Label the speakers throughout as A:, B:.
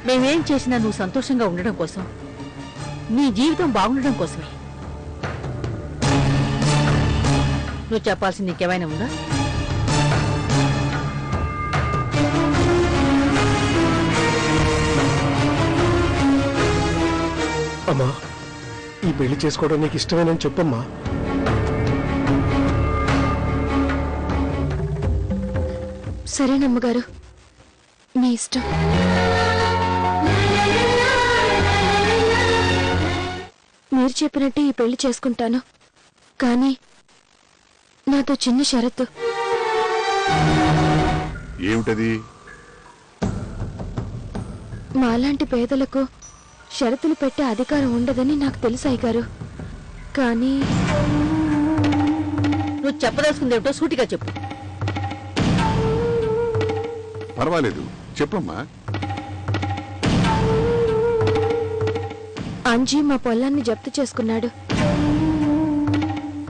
A: మేమేం చేసినా నువ్వు సంతోషంగా ఉండడం కోసం, నీ జీవితం బాగుండడం కోసమే. నువ్వు చెప్పాల్సింది నీకేమైనా ఉందా?
B: అమ్మా, ఈ పెళ్లి చేసుకోవడం నీకు ఇష్టమేనని చెప్పమ్మా.
C: సరేనమ్మగారు, మీ ఇష్టం. మీరు చెప్పినట్టు ఈ పెళ్లి చేసుకుంటాను, కానీ నాతో చిన్న షరతు.
D: ఏమిటది?
C: మాలాంటి పేదలకు షరతులు పెట్టే అధికారం ఉండదని నాకు తెలుసు అయ్యగారు. కానీ
A: నువ్వు చెప్పదలుచుకుందేమిటో సూటిగా చెప్పు.
D: పర్వాలేదు, చెప్పమ్మా.
C: అంజీ మా పొలాన్ని జప్తు చేసుకున్నాడు.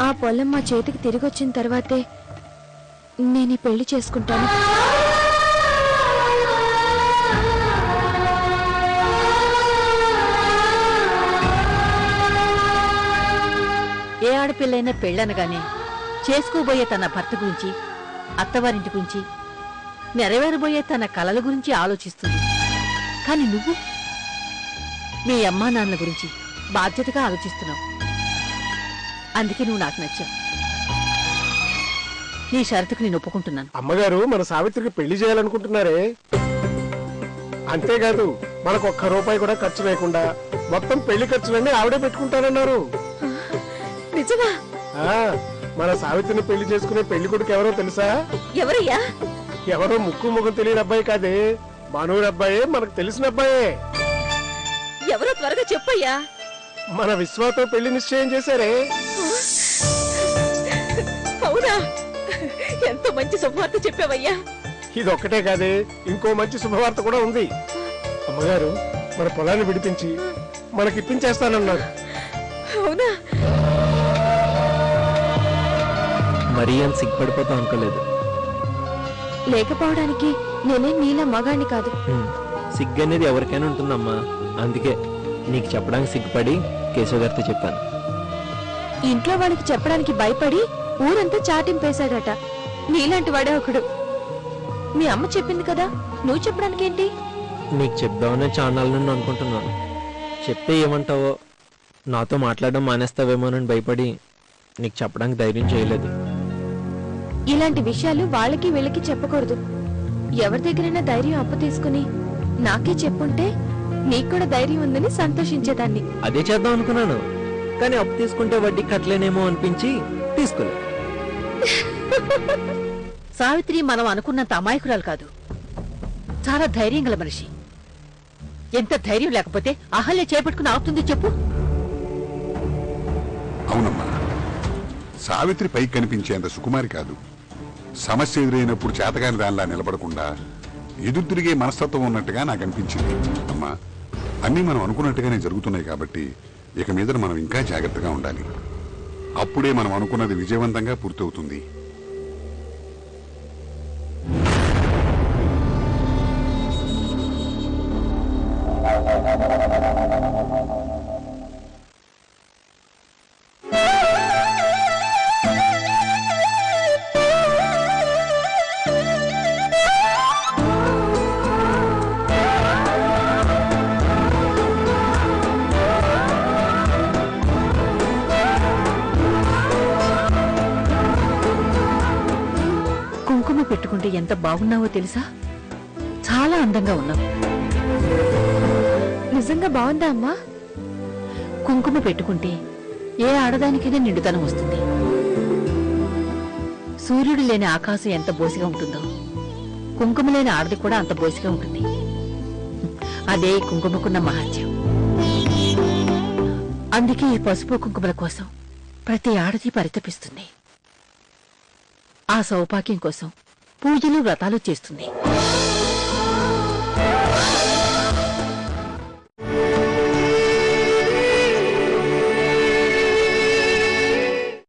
C: ఆ పొలం మా చేతికి తిరిగి వచ్చిన తర్వాతే నేను ఈ పెళ్లి చేసుకుంటాను.
A: ఏ ఆడపిల్లైనా పెళ్ళనగానే చేసుకోబోయే తన భర్త గురించి, అత్తవారింటి గురించి, నెరవేరబోయే తన కలల గురించి ఆలోచిస్తుంది. కానీ నువ్వు మీ అమ్మా నాన్నల గురించి బాధ్యతగా ఆలోచిస్తున్నావు. అందుకే నువ్వు నాకు నచ్చావు. నీ షరతుకు నేను ఒప్పుకుంటున్నాను.
B: అమ్మగారు మన సావిత్రికి పెళ్లి చేయాలనుకుంటున్నారే, అంతేకాదు మనకు ఒక్క రూపాయి కూడా ఖర్చు లేకుండా మొత్తం పెళ్లి ఖర్చులన్నీ ఆవిడే పెట్టుకుంటానన్నారు.
C: నిజమా?
B: మన సావిత్రిని పెళ్లి చేసుకునే పెళ్లి కొడుకు ఎవరో తెలుసా?
A: ఎవరయ్యా?
B: ఎవరో ముక్కు ముఖం తెలియని అబ్బాయి కాదే, మనూరు అబ్బాయే, మనకు తెలిసిన అబ్బాయే.
A: ఎవరో త్వరగా చెప్పయ్యా.
B: మన విశ్వాతో పెళ్లి నిశ్చయం చేశారే.
A: అవునా? ఎంతో మంచి శుభవార్త చెప్పావయ్యా.
B: ఇదొక్కటే కాదే, ఇంకో మంచి శుభవార్త కూడా ఉంది. అమ్మగారు మన పొలాన్ని విడిపించి మనకిప్పించేస్తానన్నారు.
A: అవునా?
E: మరీ అని సిగ్గుపడిపోతాం అనుకోలేదు.
C: లేకపోవడానికి నేనే నీలా మగాణ్ణి కాదు.
E: సిగ్గు అనేది ఎవరికైనా ఉంటుందమ్మా. అందుకే నీకు చెప్పడానికి సిగ్గుపడి కేశవ్ గారితో చెప్పాను.
C: ఇంట్లో వాళ్ళకి చెప్పడానికి భయపడి ఊరంతా చాటింపేశాడట. నీలాంటి వాడే ఒకడు. మీ అమ్మ చెప్పింది కదా, నువ్వు చెప్పడానికి ఏంటి?
E: నీకు చెప్దామనే ఛానల్ నుండి అనుకుంటున్నాను. చెప్తే ఏమంటావో, నాతో మాట్లాడడం మానేస్తావేమోనని భయపడి నీకు చెప్పడానికి ధైర్యం చేయలేదు.
C: ఇలాంటి విషయాలు వాళ్ళకి వీళ్ళకి చెప్పకూడదు. ఎవరి దగ్గరైనా ధైర్యం అప్పు తీసుకుని నాకే చెప్పుంటే నీకు కూడా ధైర్యం ఉందని సంతోషించేదాన్ని.
E: అదే చేద్దాం అనుకున్నాను, కానీ అప్పు తీసుకుంటే వడ్డీ కట్టలేనేమో అనిపించి తీసుకోలేదు.
A: సావిత్రి మనం అనుకున్నంత అమాయకురాలు కాదు, చాలా ధైర్యం గల మనిషి. ఎంత ధైర్యం లేకపోతే అహల్య చేపట్టుకుని ఆపుతుంది చెప్పు?
D: అవునమ్మా, సావిత్రి పైకి కనిపించేంత సుకుమారి కాదు. సమస్య ఎదురైనప్పుడు చేతగాని దానిలా నిలబడకుండా ఎదురు తిరిగే మనస్తత్వం ఉన్నట్టుగా నాకు అనిపించింది. అమ్మా, అన్నీ మనం అనుకున్నట్టుగానే జరుగుతున్నాయి కాబట్టి ఇక మీద మనం ఇంకా జాగ్రత్తగా ఉండాలి. అప్పుడే మనం అనుకున్నది విజయవంతంగా పూర్తవుతుంది.
A: కుంకుమ పెట్టుకుంటే ఎంత బాగున్నావో తెలుసా? చాలా అందంగా ఉన్నావు.
C: నిజంగా బాగుందా అమ్మా?
A: కుంకుమ పెట్టుకుంటే ఏ ఆడదానికైనా నిండుతనం వస్తుంది. సూర్యుడు లేని ఆకాశం ఎంత బోసిగా ఉంటుందో, కుంకుమ లేని ఆడది కూడా అంత బోసిగా ఉంటుంది. అదే కుంకుమకున్న మహత్యం. అందుకే ఈ పసుపు కుంకుమల కోసం ప్రతి ఆడది పరితపిస్తుంది. ఆ సౌభాగ్యం కోసం పూజలు వ్రతాలు చేస్తుంది.